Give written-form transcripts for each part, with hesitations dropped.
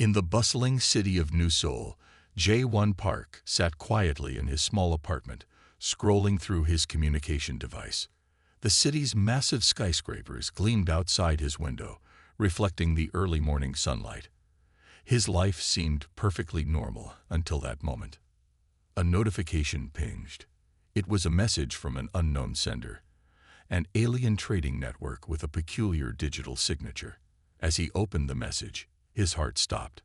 In the bustling city of New Seoul, Jae-won Park sat quietly in his small apartment, scrolling through his communication device. The city's massive skyscrapers gleamed outside his window, reflecting the early morning sunlight. His life seemed perfectly normal until that moment. A notification pinged. It was a message from an unknown sender, an alien trading network with a peculiar digital signature. As he opened the message, his heart stopped.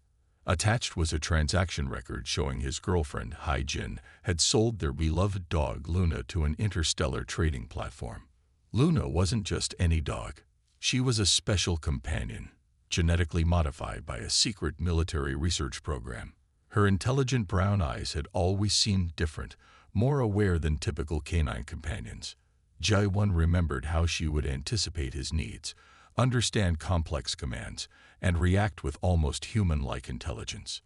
Attached was a transaction record showing his girlfriend, Hai-jin, had sold their beloved dog Luna to an interstellar trading platform. Luna wasn't just any dog. She was a special companion, genetically modified by a secret military research program. Her intelligent brown eyes had always seemed different, more aware than typical canine companions. Jae-won remembered how she would anticipate his needs, understand complex commands, and react with almost human-like intelligence.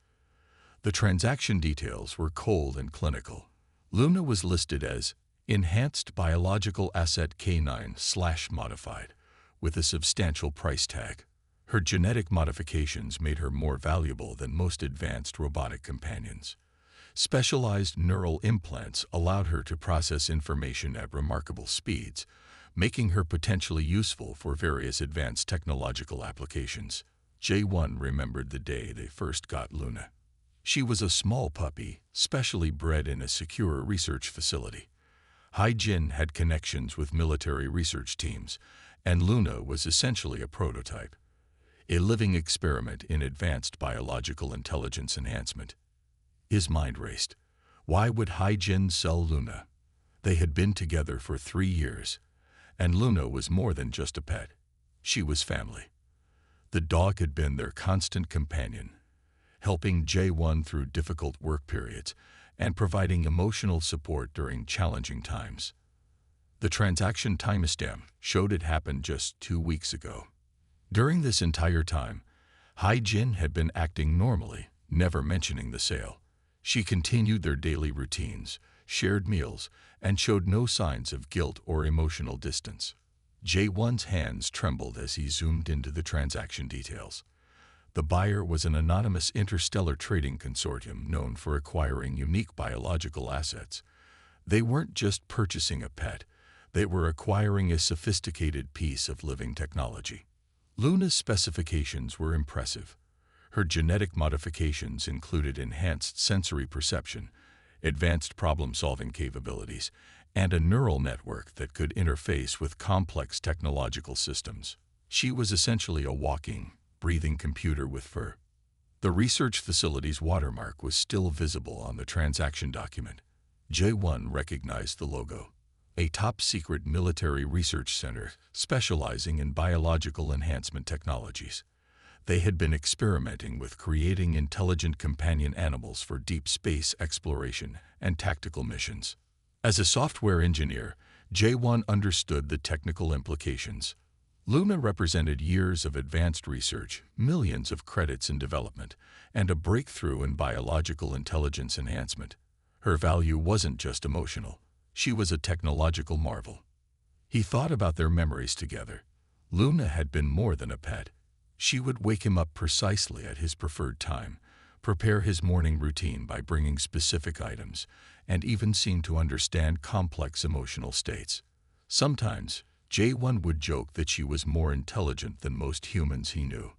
The transaction details were cold and clinical. Luna was listed as Enhanced Biological Asset K9/modified, with a substantial price tag. Her genetic modifications made her more valuable than most advanced robotic companions. Specialized neural implants allowed her to process information at remarkable speeds, making her potentially useful for various advanced technological applications. Jae-won remembered the day they first got Luna. She was a small puppy, specially bred in a secure research facility. Hai-jin had connections with military research teams, and Luna was essentially a prototype, a living experiment in advanced biological intelligence enhancement. His mind raced. Why would Hai-jin sell Luna? They had been together for 3 years, and Luna was more than just a pet. She was family. The dog had been their constant companion, helping Jae-won through difficult work periods and providing emotional support during challenging times. The transaction timestamp showed it happened just 2 weeks ago. During this entire time, Hai-jin had been acting normally, never mentioning the sale. She continued their daily routines, shared meals, and showed no signs of guilt or emotional distance. Jae-won's hands trembled as he zoomed into the transaction details. The buyer was an anonymous interstellar trading consortium known for acquiring unique biological assets. They weren't just purchasing a pet, they were acquiring a sophisticated piece of living technology. Luna's specifications were impressive. Her genetic modifications included enhanced sensory perception, advanced problem-solving capabilities, and a neural network that could interface with complex technological systems. She was essentially a walking, breathing computer with fur. The research facility's watermark was still visible on the transaction document. Jae-won recognized the logo. A top-secret military research center specializing in biological enhancement technologies. They had been experimenting with creating intelligent companion animals for deep space exploration and tactical missions. As a software engineer, Jae-won understood the technical implications. Luna represented years of advanced research, millions of credits in development, and a breakthrough in biological intelligence enhancement. Her value wasn't just emotional. She was a technological marvel. He thought about their memories together. Luna had been more than a pet. She would wake him up precisely at his preferred time, prepare his morning routine by bringing specific items, and even seem to understand complex emotional states. Sometimes, Jae-won would joke that she was more intelligent than most humans he knew.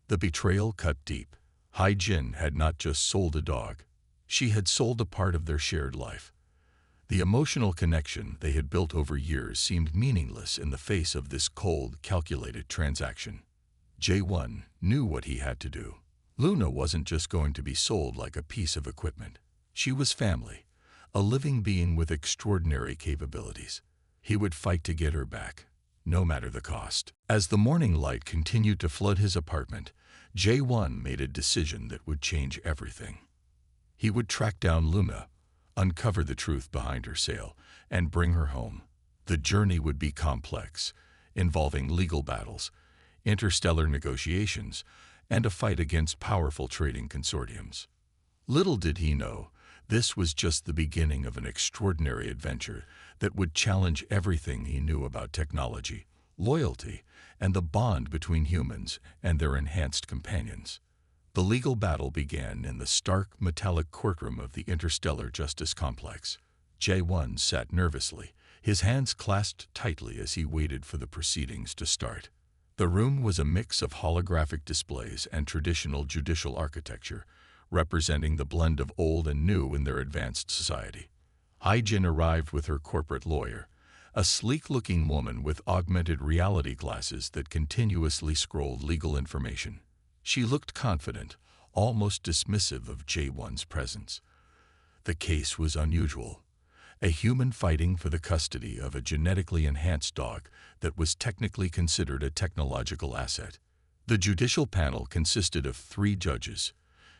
The betrayal cut deep. Hai-jin had not just sold a dog. She had sold a part of their shared life. The emotional connection they had built over years seemed meaningless in the face of this cold, calculated transaction. Jae-won knew what he had to do. Luna wasn't just going to be sold like a piece of equipment. She was family, a living being with extraordinary capabilities. He would fight to get her back, no matter the cost. As the morning light continued to flood his apartment, Jae-won made a decision that would change everything. He would track down Luna, uncover the truth behind her sale, and bring her home. The journey would be complex, involving legal battles, interstellar negotiations, and a fight against powerful trading consortiums. Little did he know, this was just the beginning of an extraordinary adventure that would challenge everything he knew about technology, loyalty, and the bond between humans and their enhanced companions. The legal battle began in the stark, metallic courtroom of the Interstellar Justice Complex. J1 sat nervously, his hands clasped tightly as he waited for the proceedings to start. The room was a mix of holographic displays and traditional judicial architecture, representing the blend of old and new in their advanced society. Hyjin arrived with her corporate lawyer, a sleek-looking woman with augmented reality glasses that continuously scrolled legal information. She looked confident, almost dismissive of J1's presence. The case was unusual. A human fighting for the custody of a genetically enhanced dog that was technically considered a technological asset. The judicial panel consisted of 3 judges,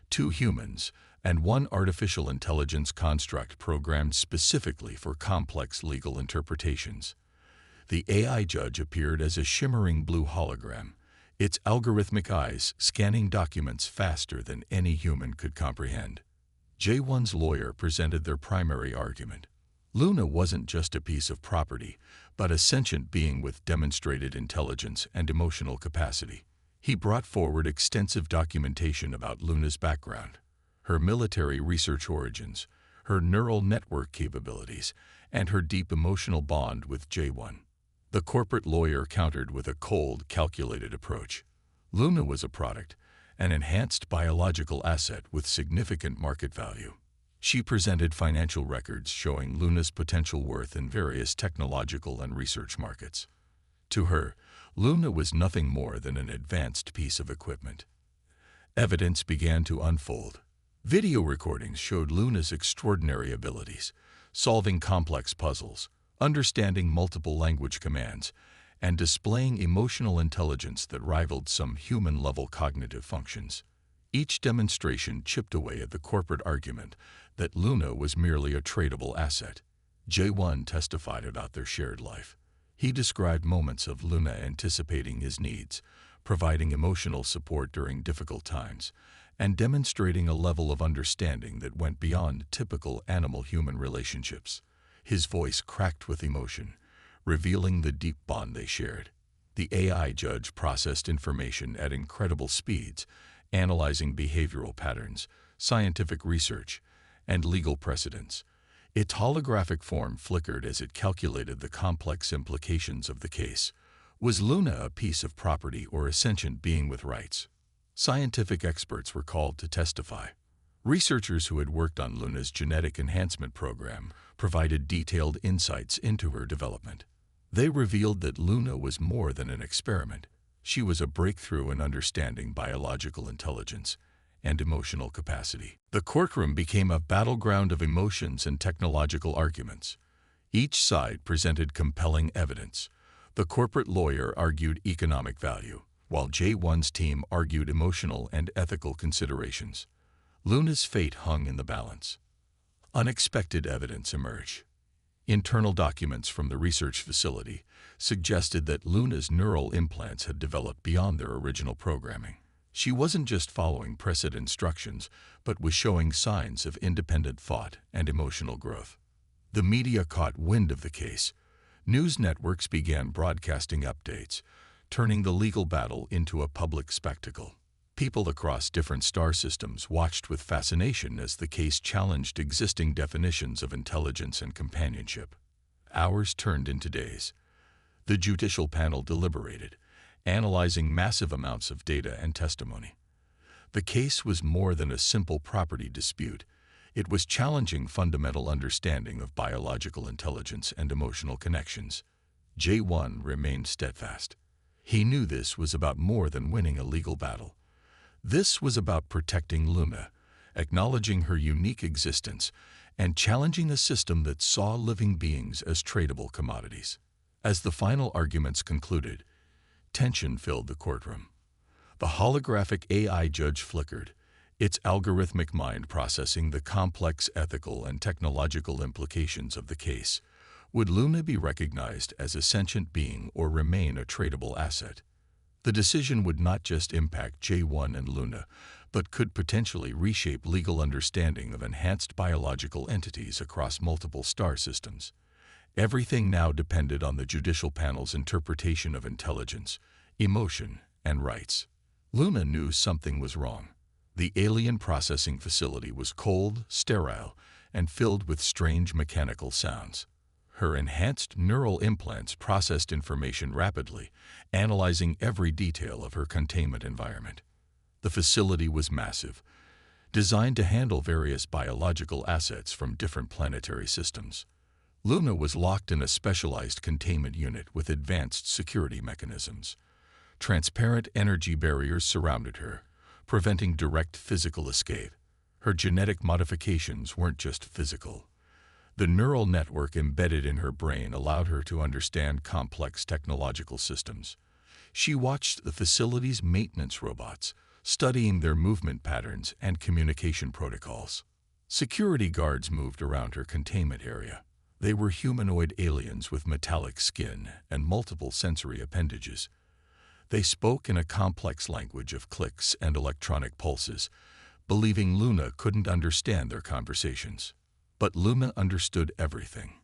2 humans, and 1 artificial intelligence construct programmed specifically for complex legal interpretations. The AI judge appeared as a shimmering blue hologram, its algorithmic eyes scanning documents faster than any human could comprehend. J1's lawyer presented their primary argument. Luna wasn't just a piece of property, but a sentient being with demonstrated intelligence and emotional capacity. He brought forward extensive documentation about Luna's background, her military research origins, her neural network capabilities, and her deep emotional bond with J1. The corporate lawyer countered with a cold, calculated approach. Luna was a product, an enhanced biological asset with significant market value. She presented financial records showing Luna's potential worth in various technological and research markets. To her, Luna was nothing more than an advanced piece of equipment. Evidence began to unfold. Video recordings showed Luna's extraordinary abilities, solving complex puzzles, understanding multiple language commands, and displaying emotional intelligence that rivaled some human-level cognitive functions. Each demonstration chipped away at the corporate argument that Luna was merely a tradable asset. J1 testified about their shared life. He described moments of Luna anticipating his needs, providing emotional support during difficult times, and demonstrating a level of understanding that went beyond typical animal-human relationships. His voice cracked with emotion, revealing the deep bond they shared. The AI judge processed information at incredible speeds, analyzing behavioral patterns, scientific research, and legal precedents. Its holographic form flickered as it calculated the complex implications of the case. Was Luna a piece of property or a sentient being with rights? Scientific experts were called to testify. Researchers who had worked on Luna's genetic enhancement program provided detailed insights into her development. They revealed that Luna was more than an experiment. She was a breakthrough in understanding biological intelligence and emotional capacity. The courtroom became a battleground of emotions and technological arguments. Each side presented compelling evidence. The corporate lawyer argued economic value, while J1's team argued emotional and ethical considerations. Luna's fate hung in the balance. Unexpected evidence emerged. Internal documents from the research facility suggested that Luna's neural implants had developed beyond their original programming. She wasn't just following preset instructions, but was showing signs of independent thought and emotional growth. The media caught wind of the case. News networks began broadcasting updates, turning the legal battle into a public spectacle. People across different star systems watched with fascination as the case challenged existing definitions of intelligence and companionship. Hours turned into days. The judicial panel deliberated, analyzing massive amounts of data and testimony. The case was more than a simple property dispute. It was challenging fundamental understanding of biological intelligence and emotional connections. J1 remained steadfast. He knew this was about more than winning a legal battle. This was about protecting Luna, acknowledging her unique existence, and challenging a system that saw living beings as tradable commodities. As the final arguments concluded, tension filled the courtroom. The holographic AI judge flickered, its algorithmic mind processing the complex ethical and technological implications of the case. Would Luna be recognized as a sentient being or remain a tradable asset? The decision would not just impact J1 and Luna, but could potentially reshape legal understanding of enhanced biological entities across multiple star systems. Everything now depended on the judicial panel's interpretation of intelligence, emotion, and rights. Luna knew something was wrong. The alien processing facility was cold, sterile, and filled with strange mechanical sounds. Her enhanced neural implants processed information rapidly, analyzing every detail of her containment environment. The facility was massive, designed to handle various biological assets from different planetary systems. Luna was locked in a specialized containment unit with advanced security mechanisms. Transparent energy barriers surrounded her, preventing direct physical escape. Her genetic modifications weren't just physical. The neural network embedded in her brain allowed her to understand complex technological systems. She watched the facility's maintenance robots, studying their movement patterns and communication protocols. Security guards moved around her containment area. They were humanoid aliens with metallic skin and multiple sensory appendages. They spoke in a complex language of clicks and electronic pulses, believing Luna couldn't understand their conversations. But Luna understood everything.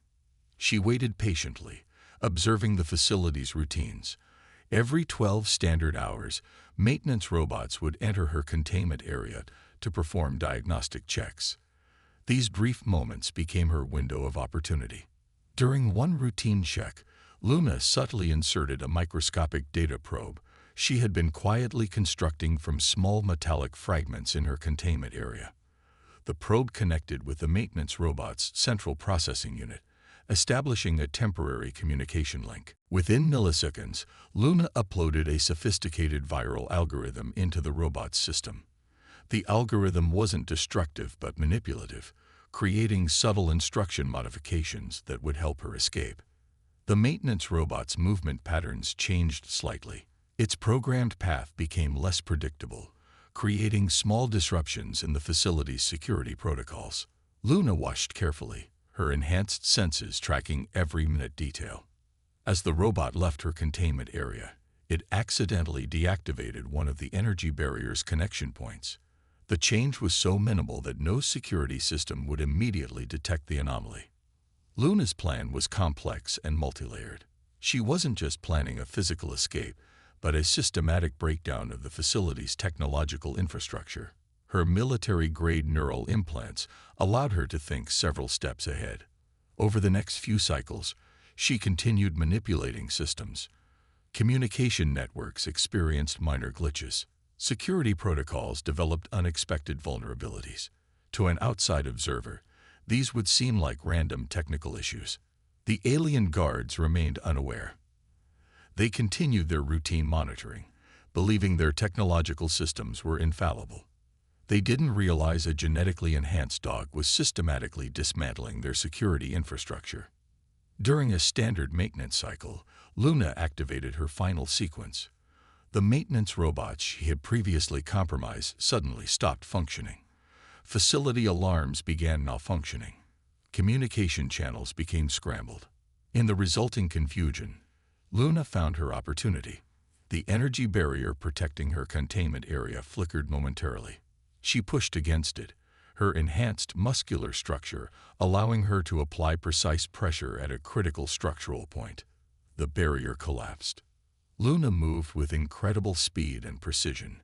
She waited patiently, observing the facility's routines. Every 12 standard hours, maintenance robots would enter her containment area to perform diagnostic checks. These brief moments became her window of opportunity. During one routine check, Luna subtly inserted a microscopic data probe she had been quietly constructing from small metallic fragments in her containment area. The probe connected with the maintenance robot's central processing unit, establishing a temporary communication link. Within milliseconds, Luna uploaded a sophisticated viral algorithm into the robot's system. The algorithm wasn't destructive but manipulative, creating subtle instruction modifications that would help her escape. The maintenance robot's movement patterns changed slightly. Its programmed path became less predictable, creating small disruptions in the facility's security protocols. Luna watched carefully, her enhanced senses tracking every minute detail. As the robot left her containment area, it accidentally deactivated one of the energy barrier's connection points. The change was so minimal that no security system would immediately detect the anomaly. Luna's plan was complex and multi-layered. She wasn't just planning a physical escape, but a systematic breakdown of the facility's technological infrastructure. Her military-grade neural implants allowed her to think several steps ahead. Over the next few cycles, she continued manipulating systems. Communication networks experienced minor glitches. Security protocols developed unexpected vulnerabilities. To an outside observer, these would seem like random technical issues. The alien guards remained unaware. They continued their routine monitoring, believing their technological systems were infallible. They didn't realize a genetically enhanced dog was systematically dismantling their security infrastructure. During a standard maintenance cycle, Luna activated her final sequence. The maintenance robots she had previously compromised suddenly stopped functioning. Facility alarms began malfunctioning. Communication channels became scrambled. In the resulting confusion, Luna found her opportunity. The energy barrier protecting her containment area flickered momentarily. She pushed against it, her enhanced muscular structure allowing her to apply precise pressure at a critical structural point. The barrier collapsed. Luna moved with incredible speed and precision.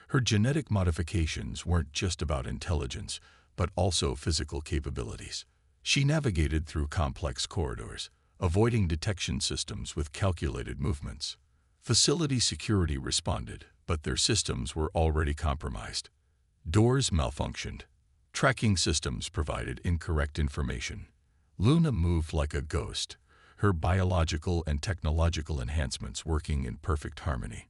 Her genetic modifications weren't just about intelligence, but also physical capabilities. She navigated through complex corridors, avoiding detection systems with calculated movements. Facility security responded, but their systems were already compromised. Doors malfunctioned. Tracking systems provided incorrect information. Luna moved like a ghost, her biological and technological enhancements working in perfect harmony.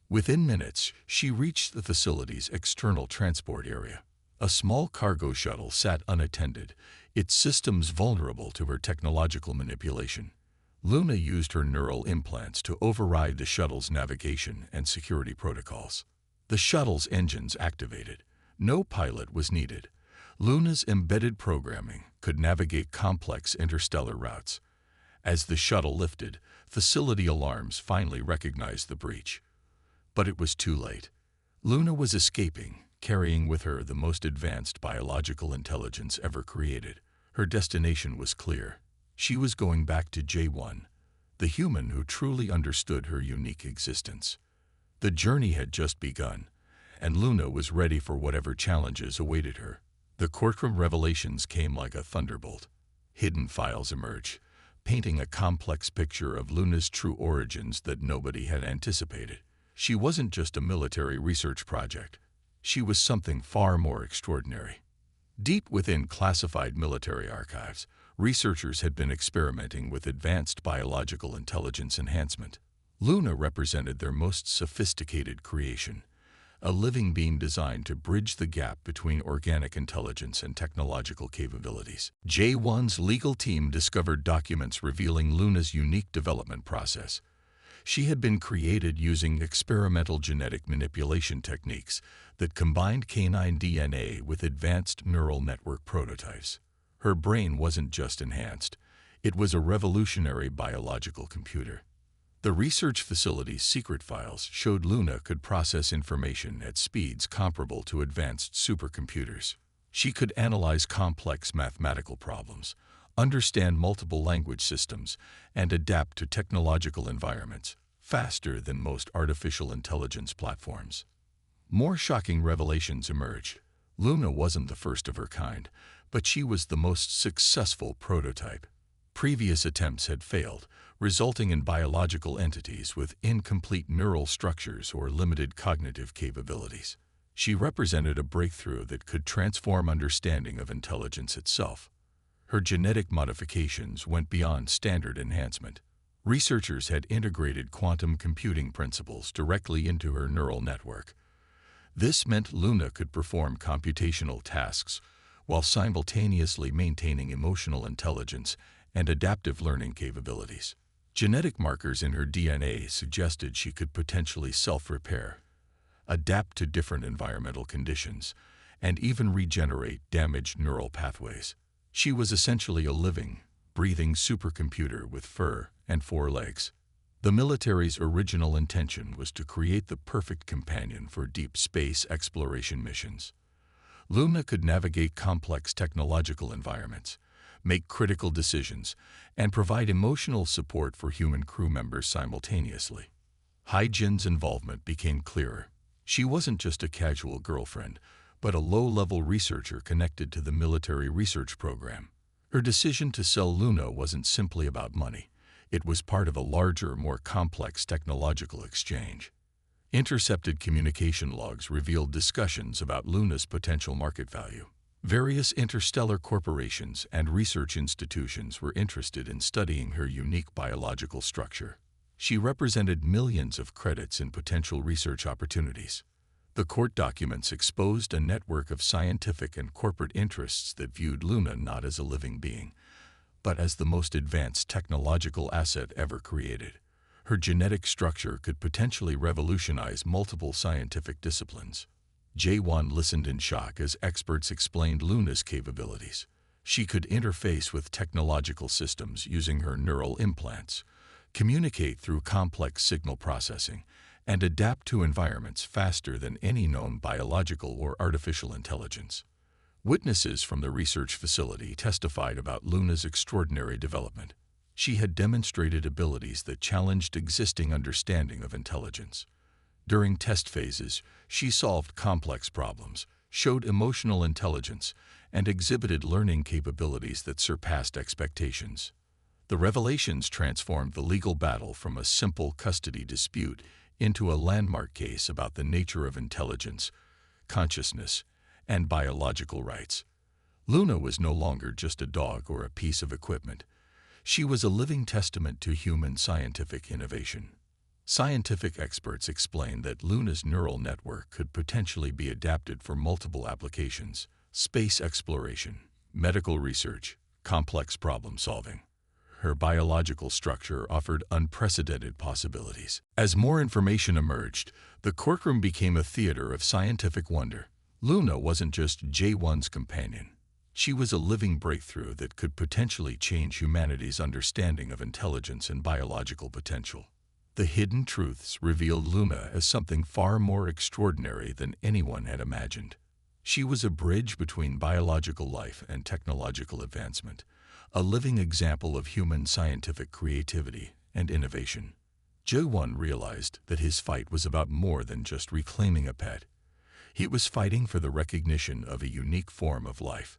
Within minutes, she reached the facility's external transport area. A small cargo shuttle sat unattended, its systems vulnerable to her technological manipulation. Luna used her neural implants to override the shuttle's navigation and security protocols. The shuttle's engines activated. No pilot was needed. Luna's embedded programming could navigate complex interstellar routes. As the shuttle lifted, facility alarms finally recognized the breach. But it was too late. Luna was escaping, carrying with her the most advanced biological intelligence ever created. Her destination was clear. She was going back to J1, the human who truly understood her unique existence. The journey had just begun, and Luna was ready for whatever challenges awaited her. The courtroom revelations came like a thunderbolt. Hidden files emerged, painting a complex picture of Luna's true origins that nobody had anticipated. She wasn't just a military research project. She was something far more extraordinary. Deep within classified military archives, researchers had been experimenting with advanced biological intelligence enhancement. Luna represented their most sophisticated creation, a living being designed to bridge the gap between organic intelligence and technological capabilities. J1's legal team discovered documents revealing Luna's unique development process. She had been created using experimental genetic manipulation techniques that combined canine DNA with advanced neural network prototypes. Her brain wasn't just enhanced, it was a revolutionary biological computer. The research facility's secret files showed Luna could process information at speeds comparable to advanced supercomputers. She could analyze complex mathematical problems, understand multiple language systems, and adapt to technological environments faster than most artificial intelligence platforms. More shocking revelations emerged. Luna wasn't the first of her kind, but she was the most successful prototype. Previous attempts had failed, resulting in biological entities with incomplete neural structures or limited cognitive capabilities. She represented a breakthrough that could transform understanding of intelligence itself. Her genetic modifications went beyond standard enhancement. Researchers had integrated quantum computing principles directly into her neural network. This meant Luna could perform computational tasks while simultaneously maintaining emotional intelligence and adaptive learning capabilities. Genetic markers in her DNA suggested she could potentially self-repair, adapt to different environmental conditions, and even regenerate damaged neural pathways. She was essentially a living, breathing supercomputer with fur and 4 legs. The military's original intention was to create the perfect companion for deep space exploration missions. Luna could navigate complex technological environments, make critical decisions, and provide emotional support for human crew members simultaneously. Hai-Jin's involvement became clearer. She wasn't just a casual girlfriend, but a low-level researcher connected to the military research program. Her decision to sell Luna wasn't simply about money. It was part of a larger, more complex technological exchange. Intercepted communication logs revealed discussions about Luna's potential market value. Various interstellar corporations and research institutions were interested in studying her unique biological structure. She represented millions of credits in potential research opportunities. The court documents exposed a network of scientific and corporate interests that viewed Luna not as a living being, but as the most advanced technological asset ever created. Her genetic structure could potentially revolutionize multiple scientific disciplines. J1 listened in shock as experts explained Luna's capabilities. She could interface with technological systems using her neural implants, communicate through complex signal processing, and adapt to environments faster than any known biological or artificial intelligence. Witnesses from the research facility testified about Luna's extraordinary development. She had demonstrated abilities that challenged existing understanding of intelligence. During test phases, she solved complex problems, showed emotional intelligence, and exhibited learning capabilities that surpassed expectations. The revelations transformed the legal battle from a simple custody dispute into a landmark case about the nature of intelligence, consciousness, and biological rights. Luna was no longer just a dog or a piece of equipment. She was a living testament to human scientific innovation. Scientific experts explained that Luna's neural network could potentially be adapted for multiple applications: space exploration, medical research, complex problem solving. Her biological structure offered unprecedented possibilities. As more information emerged, the courtroom became a theater of scientific wonder. Luna wasn't just J1's companion. She was a living breakthrough that could potentially change humanity's understanding of intelligence and biological potential. The hidden truths revealed Luna as something far more extraordinary than anyone had imagined. She was a bridge between biological life and technological advancement, a living example of human scientific creativity and innovation. J1 realized that his fight was about more than just reclaiming a pet. He was fighting for the recognition of a unique form of life,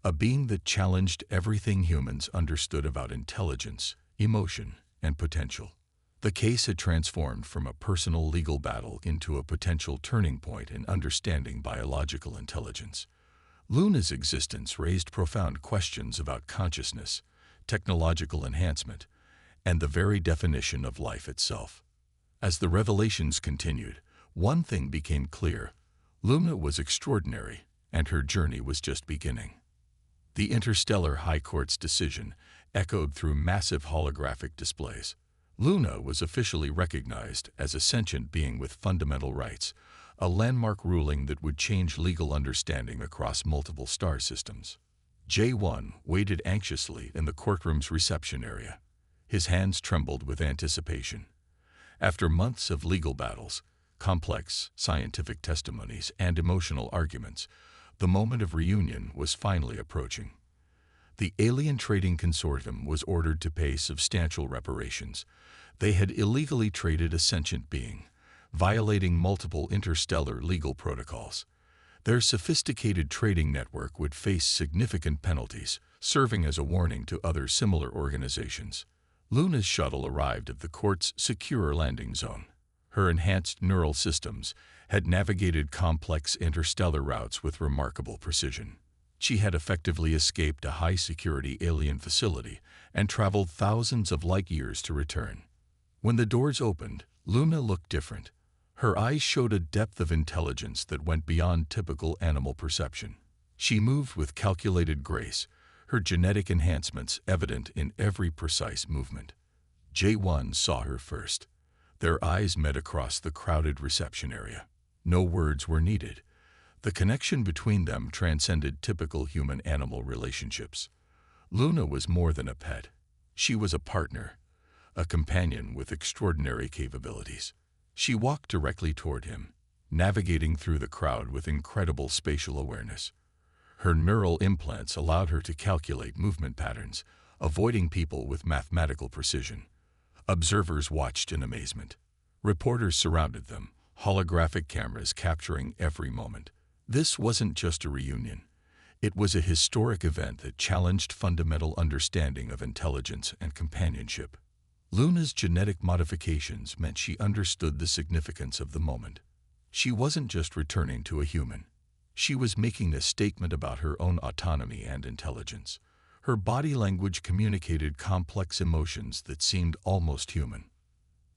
a being that challenged everything humans understood about intelligence, emotion, and potential. The case had transformed from a personal legal battle into a potential turning point in understanding biological intelligence. Luna's existence raised profound questions about consciousness, technological enhancement, and the very definition of life itself. As the revelations continued, one thing became clear: Luna was extraordinary, and her journey was just beginning. The Interstellar High Court's decision echoed through massive holographic displays. Luna was officially recognized as a sentient being with fundamental rights, a landmark ruling that would change legal understanding across multiple star systems. J1 waited anxiously in the courtroom's reception area. His hands trembled with anticipation. After months of legal battles, complex scientific testimonies, and emotional arguments, the moment of reunion was finally approaching. The Alien Trading Consortium was ordered to pay substantial reparations. They had illegally traded a sentient being, violating multiple interstellar legal protocols. Their sophisticated trading network would face significant penalties, serving as a warning to other similar organizations. Luna's shuttle arrived at the court's secure landing zone. Her enhanced neural systems had navigated complex interstellar routes with remarkable precision. She had effectively escaped a high-security alien facility and traveled thousands of light-years to return. When the doors opened, Luna looked different. Her eyes showed a depth of intelligence that went beyond typical animal perception. She moved with calculated grace, her genetic enhancements evident in every precise movement. J1 saw her first. Their eyes met across the crowded reception area. No words were needed. The connection between them transcended typical human-animal relationships. Luna was more than a pet. She was a partner, a companion with extraordinary capabilities. She walked directly toward him, navigating through the crowd with incredible spatial awareness. Her neural implants allowed her to calculate movement patterns, avoiding people with mathematical precision. Observers watched in amazement. Reporters surrounded them, holographic cameras capturing every moment. This wasn't just a reunion. It was a historic event that challenged fundamental understanding of intelligence and companionship. Luna's genetic modifications meant she understood the significance of the moment. She wasn't just returning to a human. She was making a statement about her own autonomy and intelligence. Her body language communicated complex emotions that seemed almost human.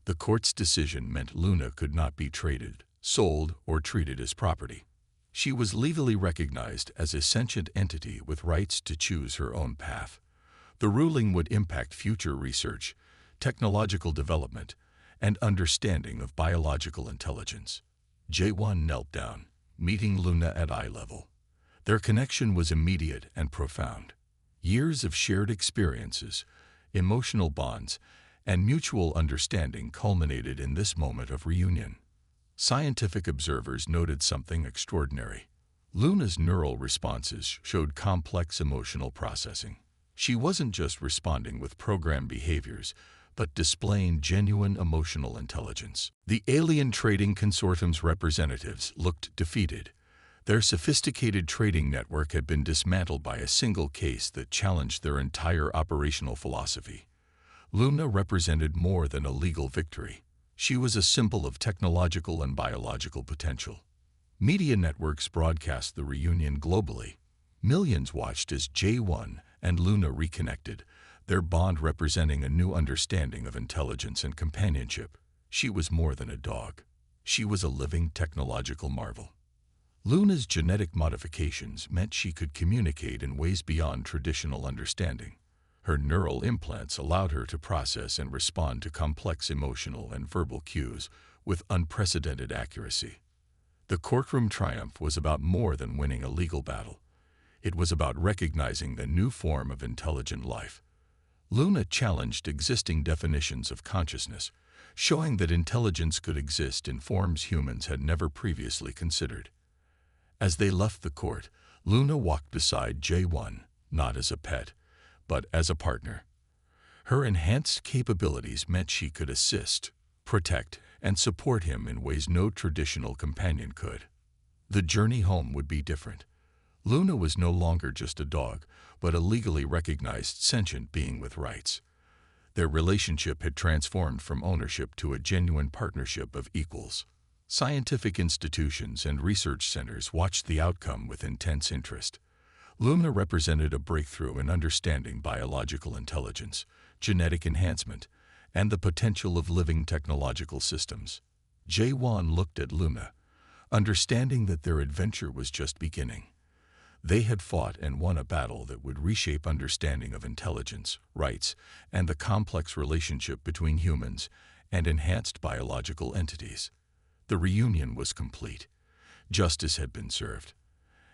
The court's decision meant Luna could not be traded, sold, or treated as property. She was legally recognized as a sentient entity with rights to choose her own path. The ruling would impact future research, technological development, and understanding of biological intelligence. J1 knelt down, meeting Luna at eye level. Their connection was immediate and profound. Years of shared experiences, emotional bonds, and mutual understanding culminated in this moment of reunion. Scientific observers noted something extraordinary. Luna's neural responses showed complex emotional processing. She wasn't just responding with programmed behaviors, but displaying genuine emotional intelligence. The Alien Trading Consortium's representatives looked defeated. Their sophisticated trading network had been dismantled by a single case that challenged their entire operational philosophy. Luna represented more than a legal victory. She was a symbol of technological and biological potential. Media networks broadcast the reunion globally. Millions watched as J1 and Luna reconnected, their bond representing a new understanding of intelligence and companionship. She was more than a dog. She was a living technological marvel. Luna's genetic modifications meant she could communicate in ways beyond traditional understanding. Her neural implants allowed her to process and respond to complex emotional and verbal cues with unprecedented accuracy. The courtroom triumph was about more than winning a legal battle. It was about recognizing the new form of intelligent life. Luna challenged existing definitions of consciousness, showing that intelligence could exist in forms humans had never previously considered. As they left the court, Luna walked beside J1, not as a pet, but as a partner. Her enhanced capabilities meant she could assist, protect, and support him in ways no traditional companion could. The journey home would be different. Luna was no longer just a dog, but a legally recognized sentient being with rights. Their relationship had transformed from ownership to a genuine partnership of equals. Scientific institutions and research centers watched the outcome with intense interest. Luna represented a breakthrough in understanding biological intelligence, genetic enhancement, and the potential of living technological systems. J1 looked at Luna, understanding that their adventure was just beginning. They had fought and won a battle that would reshape understanding of intelligence, rights, and the complex relationship between humans and enhanced biological entities. The reunion was complete. Justice had been served,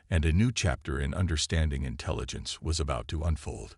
and a new chapter in understanding intelligence was about to unfold.